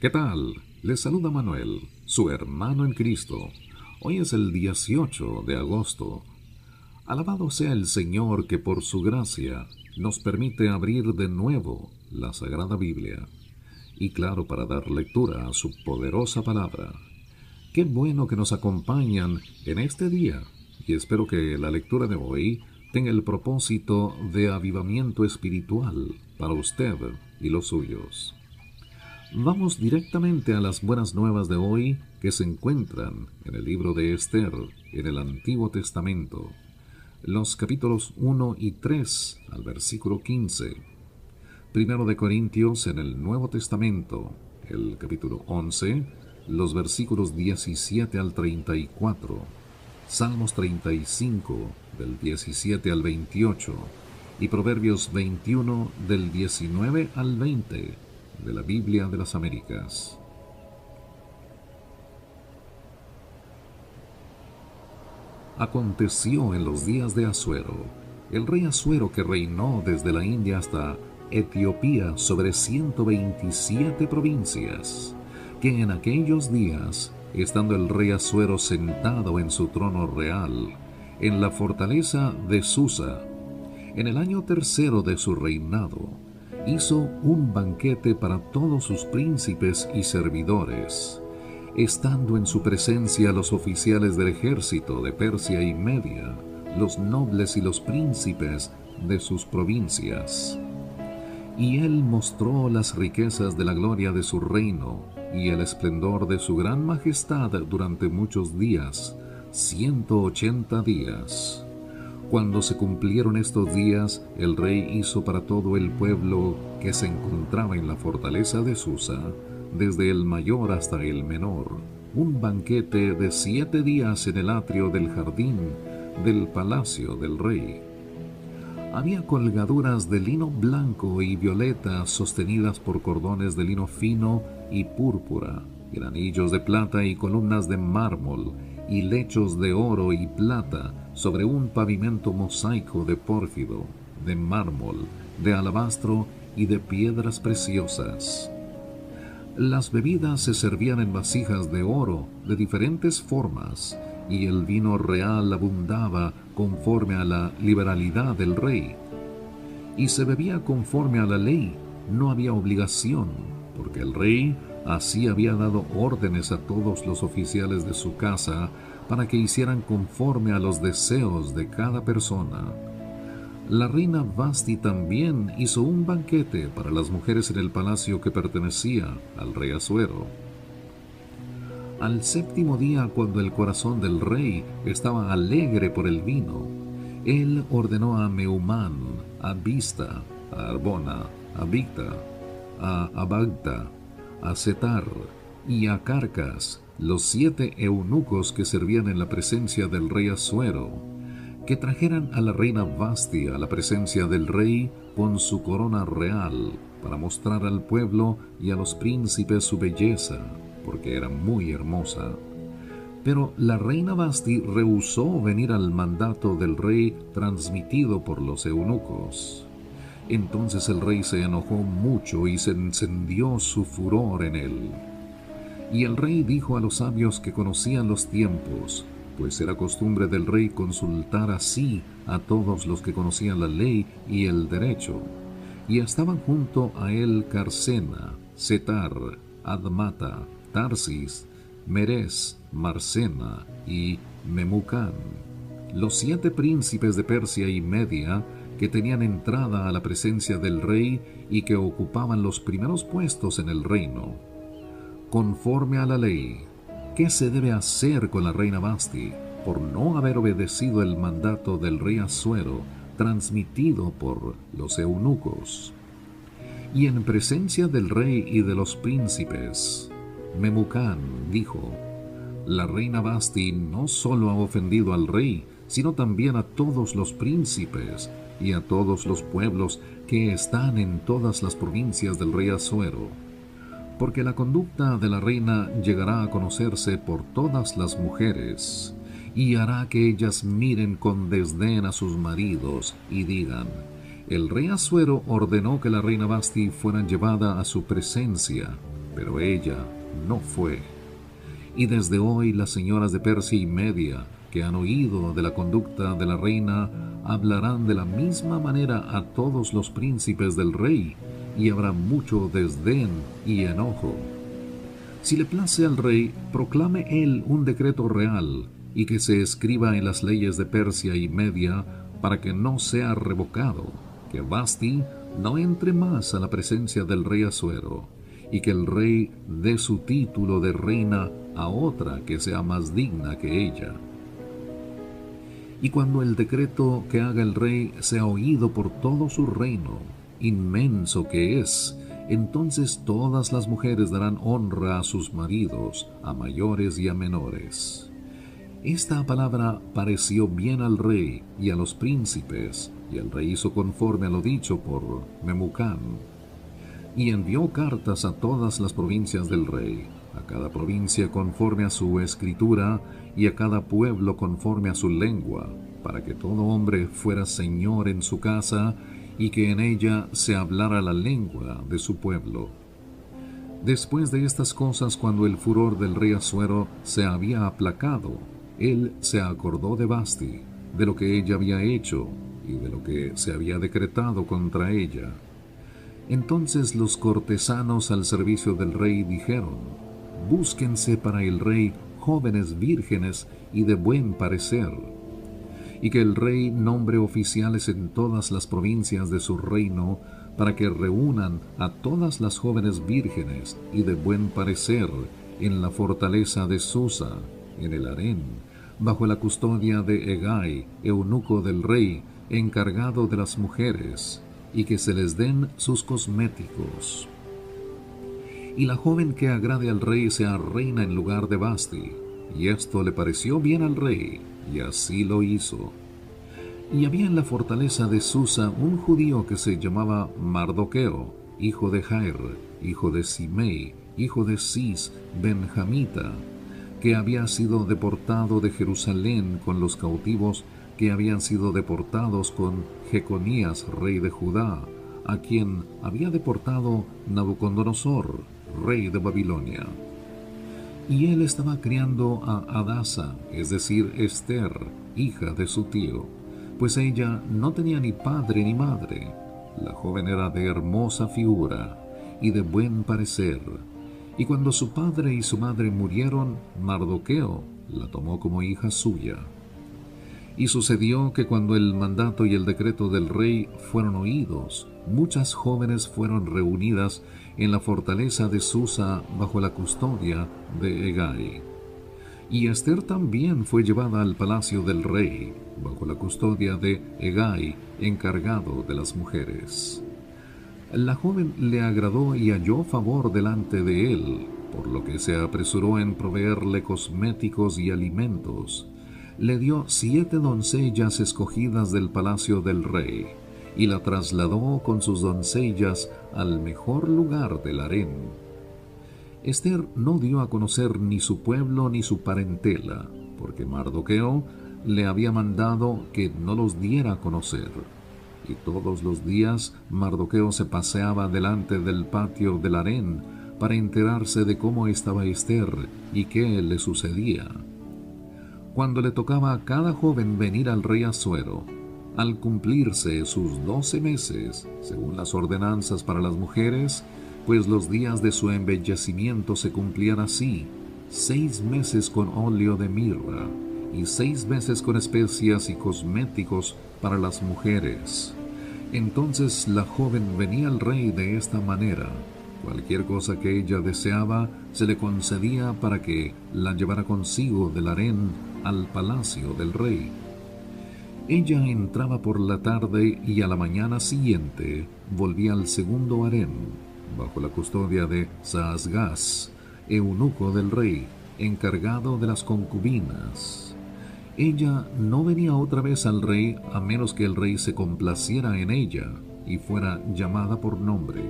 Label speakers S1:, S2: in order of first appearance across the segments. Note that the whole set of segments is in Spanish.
S1: ¿Qué tal? Les saluda Manuel, su hermano en Cristo. Hoy es el 18 de agosto. Alabado sea el Señor que por su gracia nos permite abrir de nuevo la Sagrada Biblia. Y claro, para dar lectura a su poderosa palabra. Qué bueno que nos acompañan en este día y espero que la lectura de hoy tenga el propósito de avivamiento espiritual para usted y los suyos. Vamos directamente a las buenas nuevas de hoy que se encuentran en el libro de Esther, en el Antiguo Testamento, los capítulos 1 y 3 al versículo 15. Primero de Corintios en el Nuevo Testamento, el capítulo 11, los versículos 17 al 34. Salmos 35 del 17 al 28 y Proverbios 21 del 19 al 20 de la Biblia de las Américas. Aconteció en los días de Asuero, el rey Asuero que reinó desde la India hasta Etiopía sobre 127 provincias, que en aquellos días, estando el rey Asuero sentado en su trono real, en la fortaleza de Susa, en el año tercero de su reinado, hizo un banquete para todos sus príncipes y servidores, estando en su presencia los oficiales del ejército de Persia y Media, los nobles y los príncipes de sus provincias. Y él mostró las riquezas de la gloria de su reino y el esplendor de su gran majestad durante muchos días, 180 días. Cuando se cumplieron estos días, el rey hizo para todo el pueblo que se encontraba en la fortaleza de Susa, desde el mayor hasta el menor, un banquete de 7 días en el atrio del jardín del palacio del rey. Había colgaduras de lino blanco y violeta sostenidas por cordones de lino fino y púrpura, granillos de plata y columnas de mármol, y lechos de oro y plata sobre un pavimento mosaico de pórfido, de mármol, de alabastro y de piedras preciosas. Las bebidas se servían en vasijas de oro de diferentes formas, y el vino real abundaba conforme a la liberalidad del rey. Y se bebía conforme a la ley, no había obligación, porque el rey así había dado órdenes a todos los oficiales de su casa para que hicieran conforme a los deseos de cada persona. La reina Vasti también hizo un banquete para las mujeres en el palacio que pertenecía al rey Asuero. Al séptimo día, cuando el corazón del rey estaba alegre por el vino, él ordenó a Meumán, a Bizta, a Arbona, a Bigta, a Abagta, a Setar y a Carcas, los 7 eunucos que servían en la presencia del rey Asuero, que trajeran a la reina Vasti a la presencia del rey con su corona real, para mostrar al pueblo y a los príncipes su belleza, porque era muy hermosa. Pero la reina Vasti rehusó venir al mandato del rey transmitido por los eunucos. Entonces el rey se enojó mucho y se encendió su furor en él. Y el rey dijo a los sabios que conocían los tiempos, pues era costumbre del rey consultar así a todos los que conocían la ley y el derecho. Y estaban junto a él Carcena, Setar, Admata, Tarsis, Meres, Marsena y Memucán, los 7 príncipes de Persia y Media que tenían entrada a la presencia del rey y que ocupaban los primeros puestos en el reino. Conforme a la ley, ¿qué se debe hacer con la reina Vasti por no haber obedecido el mandato del rey Asuero transmitido por los eunucos? Y en presencia del rey y de los príncipes, Memucán dijo: la reina Vasti no solo ha ofendido al rey, sino también a todos los príncipes y a todos los pueblos que están en todas las provincias del rey Asuero, porque la conducta de la reina llegará a conocerse por todas las mujeres, y hará que ellas miren con desdén a sus maridos y digan: el rey Asuero ordenó que la reina Vasti fuera llevada a su presencia, pero ella no fue. Y desde hoy las señoras de Persia y Media, que han oído de la conducta de la reina, hablarán de la misma manera a todos los príncipes del rey, y habrá mucho desdén y enojo. Si le place al rey, proclame él un decreto real, y que se escriba en las leyes de Persia y Media, para que no sea revocado, que Vasti no entre más a la presencia del rey Asuero, y que el rey dé su título de reina a otra que sea más digna que ella. Y cuando el decreto que haga el rey sea oído por todo su reino, inmenso que es, entonces todas las mujeres darán honra a sus maridos, a mayores y a menores. Esta palabra pareció bien al rey y a los príncipes, y el rey hizo conforme a lo dicho por Memucán. Y envió cartas a todas las provincias del rey, a cada provincia conforme a su escritura, y a cada pueblo conforme a su lengua, para que todo hombre fuera señor en su casa, y que en ella se hablara la lengua de su pueblo. Después de estas cosas, cuando el furor del rey Asuero se había aplacado, él se acordó de Vasti, de lo que ella había hecho, y de lo que se había decretado contra ella. Entonces los cortesanos al servicio del rey dijeron: búsquense para el rey jóvenes vírgenes y de buen parecer, y que el rey nombre oficiales en todas las provincias de su reino, para que reúnan a todas las jóvenes vírgenes y de buen parecer en la fortaleza de Susa, en el harén, bajo la custodia de Hegai, eunuco del rey, encargado de las mujeres, y que se les den sus cosméticos. Y la joven que agrade al rey sea reina en lugar de Vasti. Y esto le pareció bien al rey, y así lo hizo. Y había en la fortaleza de Susa un judío que se llamaba Mardoqueo, hijo de Jair, hijo de Simei, hijo de Cis, benjamita, que había sido deportado de Jerusalén con los cautivos que habían sido deportados con Jeconías, rey de Judá, a quien había deportado Nabucodonosor, rey de Babilonia. Y él estaba criando a Hadasa, es decir, Esther, hija de su tío, pues ella no tenía ni padre ni madre. La joven era de hermosa figura y de buen parecer. Y cuando su padre y su madre murieron, Mardoqueo la tomó como hija suya. Y sucedió que cuando el mandato y el decreto del rey fueron oídos, muchas jóvenes fueron reunidas en la fortaleza de Susa bajo la custodia de Hegai. Y Esther también fue llevada al palacio del rey, bajo la custodia de Hegai, encargado de las mujeres. La joven le agradó y halló favor delante de él, por lo que se apresuró en proveerle cosméticos y alimentos. Le dio 7 doncellas escogidas del palacio del rey, y la trasladó con sus doncellas al mejor lugar del harén. Esther no dio a conocer ni su pueblo ni su parentela, porque Mardoqueo le había mandado que no los diera a conocer. Y todos los días Mardoqueo se paseaba delante del patio del harén para enterarse de cómo estaba Esther y qué le sucedía. Cuando le tocaba a cada joven venir al rey Asuero, al cumplirse sus 12 meses, según las ordenanzas para las mujeres, pues los días de su embellecimiento se cumplían así: 6 meses con óleo de mirra, y 6 meses con especias y cosméticos para las mujeres. Entonces la joven venía al rey de esta manera. Cualquier cosa que ella deseaba se le concedía para que la llevara consigo del harén al palacio del rey. Ella entraba por la tarde y a la mañana siguiente volvía al segundo harén, bajo la custodia de Saasgaz, eunuco del rey, encargado de las concubinas. Ella no venía otra vez al rey a menos que el rey se complaciera en ella y fuera llamada por nombre.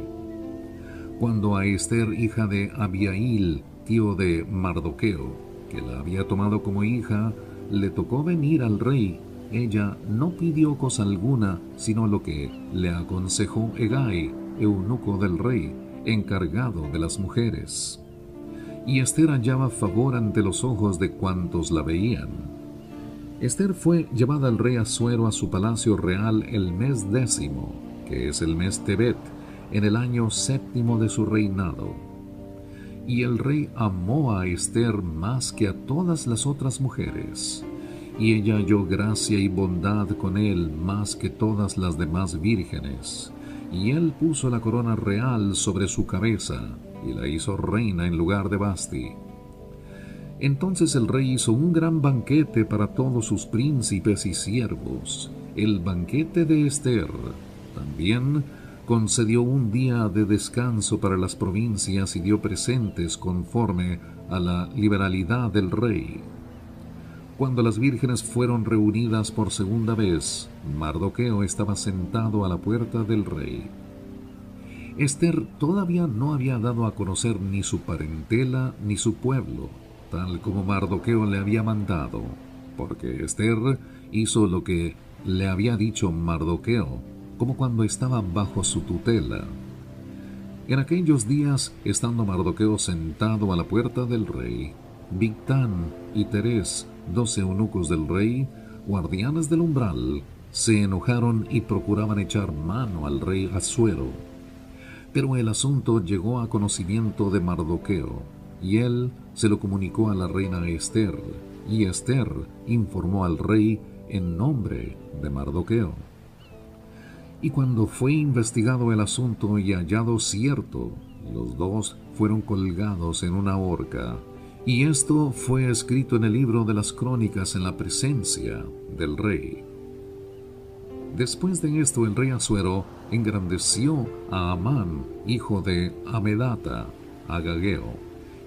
S1: Cuando a Esther, hija de Abiail, tío de Mardoqueo, que la había tomado como hija, le tocó venir al rey, ella no pidió cosa alguna, sino lo que le aconsejó Hegai, eunuco del rey, encargado de las mujeres. Y Ester hallaba favor ante los ojos de cuantos la veían. Ester fue llevada al rey Asuero a su palacio real el mes 10º, que es el mes Tebet, en el año 7º de su reinado. Y el rey amó a Ester más que a todas las otras mujeres, y ella halló gracia y bondad con él más que todas las demás vírgenes. Y él puso la corona real sobre su cabeza, y la hizo reina en lugar de Vasti. Entonces el rey hizo un gran banquete para todos sus príncipes y siervos, el banquete de Ester. También concedió un día de descanso para las provincias y dio presentes conforme a la liberalidad del rey. Cuando las vírgenes fueron reunidas por segunda vez, Mardoqueo estaba sentado a la puerta del rey. Ester todavía no había dado a conocer ni su parentela ni su pueblo, tal como Mardoqueo le había mandado, porque Ester hizo lo que le había dicho Mardoqueo, como cuando estaba bajo su tutela. En aquellos días, estando Mardoqueo sentado a la puerta del rey, Bigtán y Teres, 12 eunucos del rey, guardianes del umbral, se enojaron y procuraban echar mano al rey Asuero. Pero el asunto llegó a conocimiento de Mardoqueo, y él se lo comunicó a la reina Ester, y Ester informó al rey en nombre de Mardoqueo. Y cuando fue investigado el asunto y hallado cierto, los dos fueron colgados en una horca, y esto fue escrito en el libro de las crónicas en la presencia del rey. Después de esto, el rey Asuero engrandeció a Amán, hijo de Amedata, Agageo,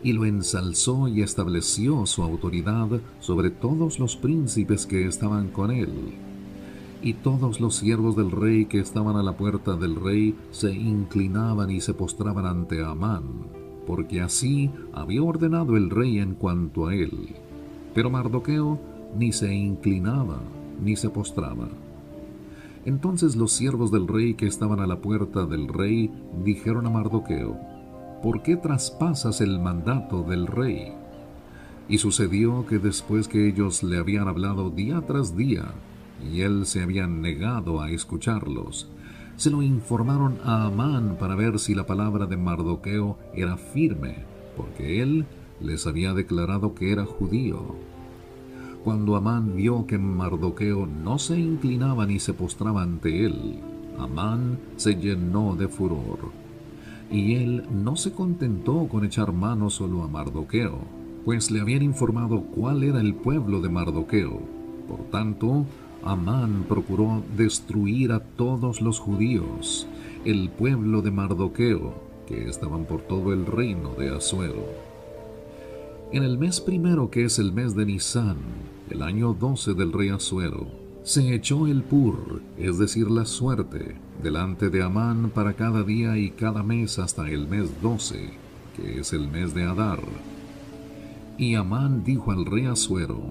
S1: y lo ensalzó y estableció su autoridad sobre todos los príncipes que estaban con él. Y todos los siervos del rey que estaban a la puerta del rey se inclinaban y se postraban ante Amán, porque así había ordenado el rey en cuanto a él. Pero Mardoqueo ni se inclinaba ni se postraba. Entonces los siervos del rey que estaban a la puerta del rey dijeron a Mardoqueo: ¿por qué traspasas el mandato del rey? Y sucedió que después que ellos le habían hablado día tras día, y él se había negado a escucharlos, se lo informaron a Amán para ver si la palabra de Mardoqueo era firme, porque él les había declarado que era judío. Cuando Amán vio que Mardoqueo no se inclinaba ni se postraba ante él, Amán se llenó de furor. Y él no se contentó con echar mano solo a Mardoqueo, pues le habían informado cuál era el pueblo de Mardoqueo. Por tanto, Amán procuró destruir a todos los judíos, el pueblo de Mardoqueo, que estaban por todo el reino de Asuero. En el mes primero, que es el mes de Nisán, el año 12 del rey Asuero, se echó el pur, es decir, la suerte, delante de Amán para cada día y cada mes hasta el mes 12, que es el mes de Adar. Y Amán dijo al rey Asuero: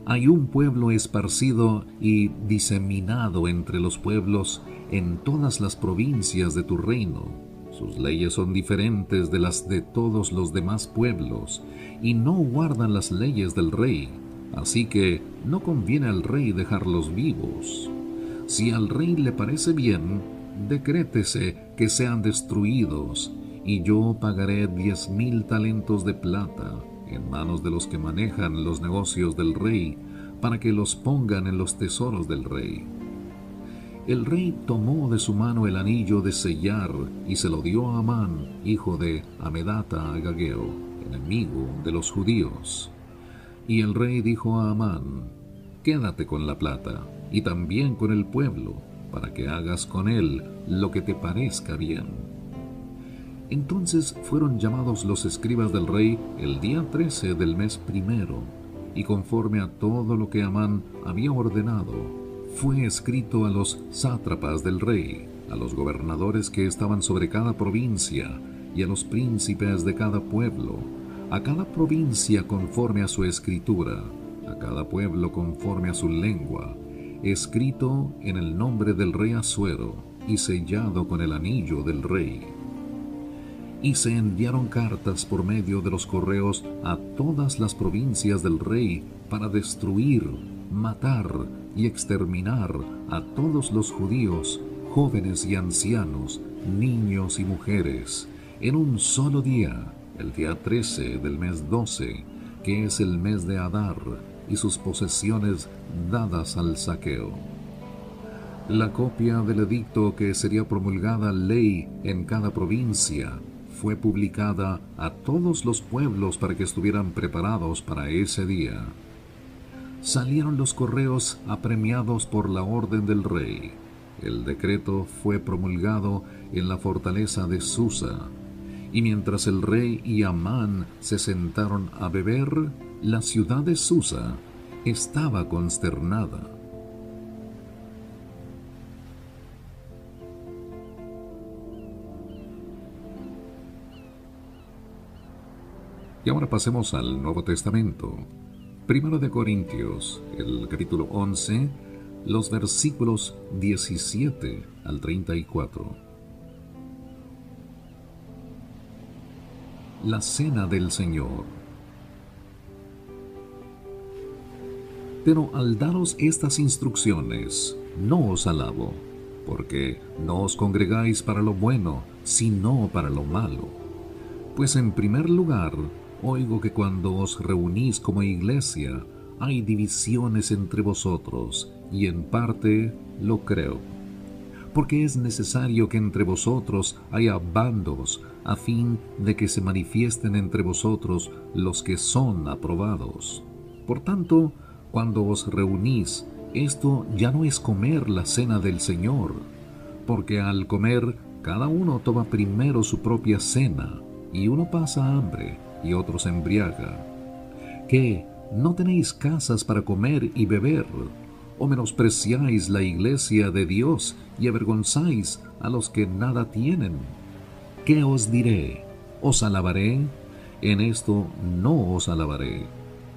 S1: hay un pueblo esparcido y diseminado entre los pueblos en todas las provincias de tu reino. Sus leyes son diferentes de las de todos los demás pueblos, y no guardan las leyes del rey, así que no conviene al rey dejarlos vivos. Si al rey le parece bien, decrétese que sean destruidos, y yo pagaré 10,000 talentos de plata en manos de los que manejan los negocios del rey, para que los pongan en los tesoros del rey. El rey tomó de su mano el anillo de sellar y se lo dio a Amán, hijo de Amedata Agageo, enemigo de los judíos. Y el rey dijo a Amán: quédate con la plata y también con el pueblo, para que hagas con él lo que te parezca bien. Entonces fueron llamados los escribas del rey el día 13 del mes primero, y conforme a todo lo que Amán había ordenado, fue escrito a los sátrapas del rey, a los gobernadores que estaban sobre cada provincia, y a los príncipes de cada pueblo, a cada provincia conforme a su escritura, a cada pueblo conforme a su lengua, escrito en el nombre del rey Asuero y sellado con el anillo del rey. y se enviaron cartas por medio de los correos a todas las provincias del rey para destruir, matar y exterminar a todos los judíos, jóvenes y ancianos, niños y mujeres, en un solo día, el día 13 del mes 12, que es el mes de Adar, y sus posesiones dadas al saqueo. La copia del edicto que sería promulgada ley en cada provincia fue publicada a todos los pueblos para que estuvieran preparados para ese día. Salieron los correos apremiados por la orden del rey. El decreto fue promulgado en la fortaleza de Susa, y mientras el rey y Amán se sentaron a beber, la ciudad de Susa estaba consternada. Y ahora pasemos al Nuevo Testamento. Primero de Corintios, el capítulo 11, los versículos 17 al 34. La cena del Señor. Pero al daros estas instrucciones, no os alabo, porque no os congregáis para lo bueno, sino para lo malo. Pues en primer lugar, oigo que cuando os reunís como iglesia, hay divisiones entre vosotros, y en parte lo creo. Porque es necesario que entre vosotros haya bandos, a fin de que se manifiesten entre vosotros los que son aprobados. Por tanto, cuando os reunís, esto ya no es comer la cena del Señor, porque al comer cada uno toma primero su propia cena, y uno pasa hambre, y otro se embriaga. ¿Qué? ¿No tenéis casas para comer y beber? ¿O menospreciáis la iglesia de Dios y avergonzáis a los que nada tienen? ¿Qué os diré? ¿Os alabaré? En esto no os alabaré,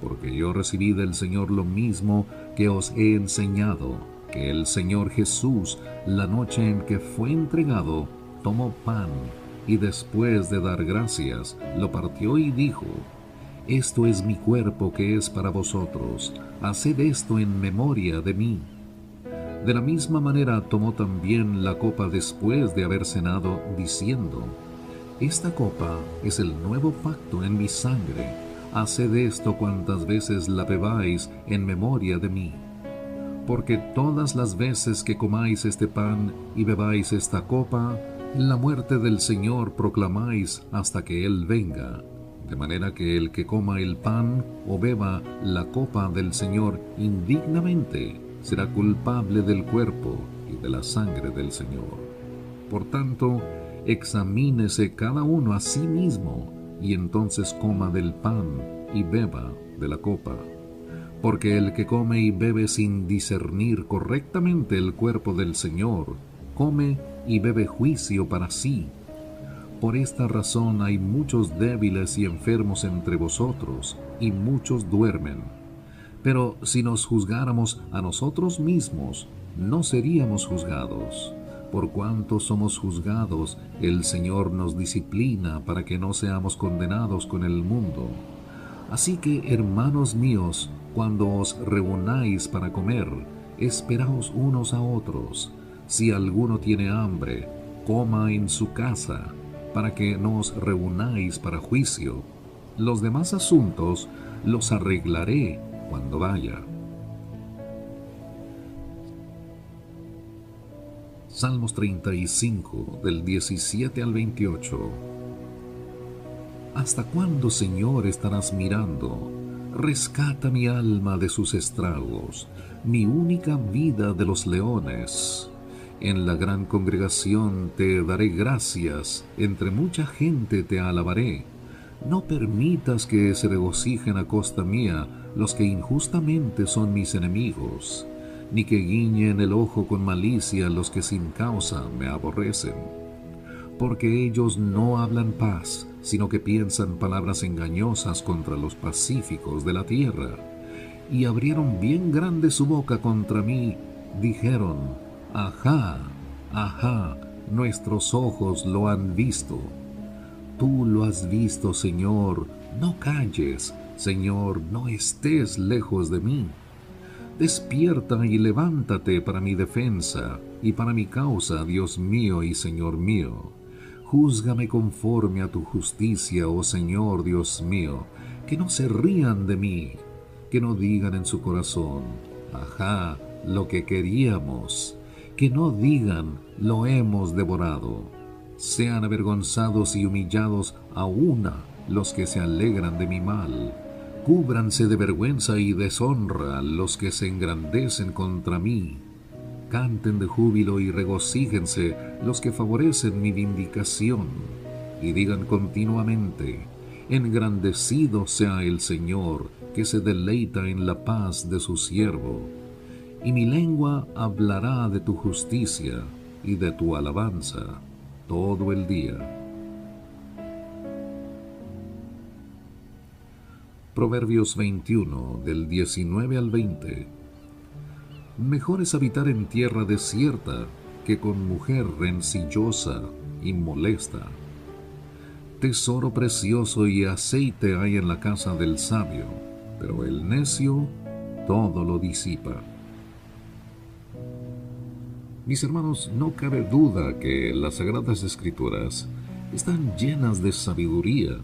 S1: porque yo recibí del Señor lo mismo que os he enseñado, que el Señor Jesús, la noche en que fue entregado, tomó pan, y después de dar gracias, lo partió y dijo: Esto es mi cuerpo que es para vosotros, haced esto en memoria de mí. De la misma manera tomó también la copa después de haber cenado, diciendo: Esta copa es el nuevo pacto en mi sangre, haced esto cuantas veces la bebáis en memoria de mí. Porque todas las veces que comáis este pan y bebáis esta copa, la muerte del Señor proclamáis hasta que Él venga. De manera que el que coma el pan o beba la copa del Señor indignamente será culpable del cuerpo y de la sangre del Señor. Por tanto, examínese cada uno a sí mismo, y entonces coma del pan y beba de la copa. Porque el que come y bebe sin discernir correctamente el cuerpo del Señor, come y bebe juicio para sí. Por esta razón hay muchos débiles y enfermos entre vosotros, y muchos duermen. Pero si nos juzgáramos a nosotros mismos, no seríamos juzgados. Por cuanto somos juzgados, el Señor nos disciplina para que no seamos condenados con el mundo. Así que, hermanos míos, cuando os reunáis para comer, esperaos unos a otros. Si alguno tiene hambre, coma en su casa, para que no os reunáis para juicio. Los demás asuntos los arreglaré cuando vaya. Salmos 35, del 17 al 28. ¿Hasta cuándo, Señor, estarás mirando? Rescata mi alma de sus estragos, mi única vida de los leones. En la gran congregación te daré gracias, entre mucha gente te alabaré. No permitas que se regocijen a costa mía los que injustamente son mis enemigos, ni que guiñen el ojo con malicia los que sin causa me aborrecen. Porque ellos no hablan paz, sino que piensan palabras engañosas contra los pacíficos de la tierra. Y abrieron bien grande su boca contra mí, dijeron: Ajá, ajá, nuestros ojos lo han visto. Tú lo has visto, Señor, no calles, Señor, no estés lejos de mí. Despierta y levántate para mi defensa y para mi causa, Dios mío y Señor mío. Júzgame conforme a tu justicia, oh Señor Dios mío, que no se rían de mí, que no digan en su corazón, ajá, lo que queríamos, que no digan, lo hemos devorado. Sean avergonzados y humillados a una los que se alegran de mi mal. Cúbranse de vergüenza y deshonra los que se engrandecen contra mí. Canten de júbilo y regocíjense los que favorecen mi vindicación, y digan continuamente, engrandecido sea el Señor, que se deleita en la paz de su siervo. Y mi lengua hablará de tu justicia y de tu alabanza todo el día. Proverbios 21, del 19 al 20. Mejor es habitar en tierra desierta que con mujer rencillosa y molesta. Tesoro precioso y aceite hay en la casa del sabio, pero el necio todo lo disipa. Mis hermanos, no cabe duda que las Sagradas Escrituras están llenas de sabiduría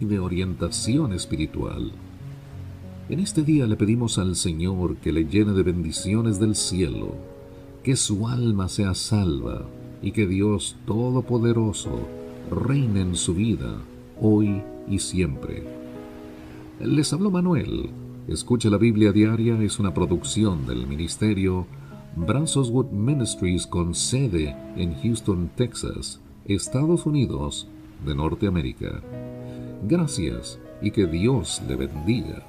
S1: y de orientación espiritual. En este día le pedimos al Señor que le llene de bendiciones del cielo, que su alma sea salva y que Dios Todopoderoso reine en su vida, hoy y siempre. Les habló Manuel. Escucha la Biblia Diaria es una producción del ministerio Brazo's Ministries con sede en Houston, Texas, Estados Unidos de Norteamérica. Gracias y que Dios le bendiga.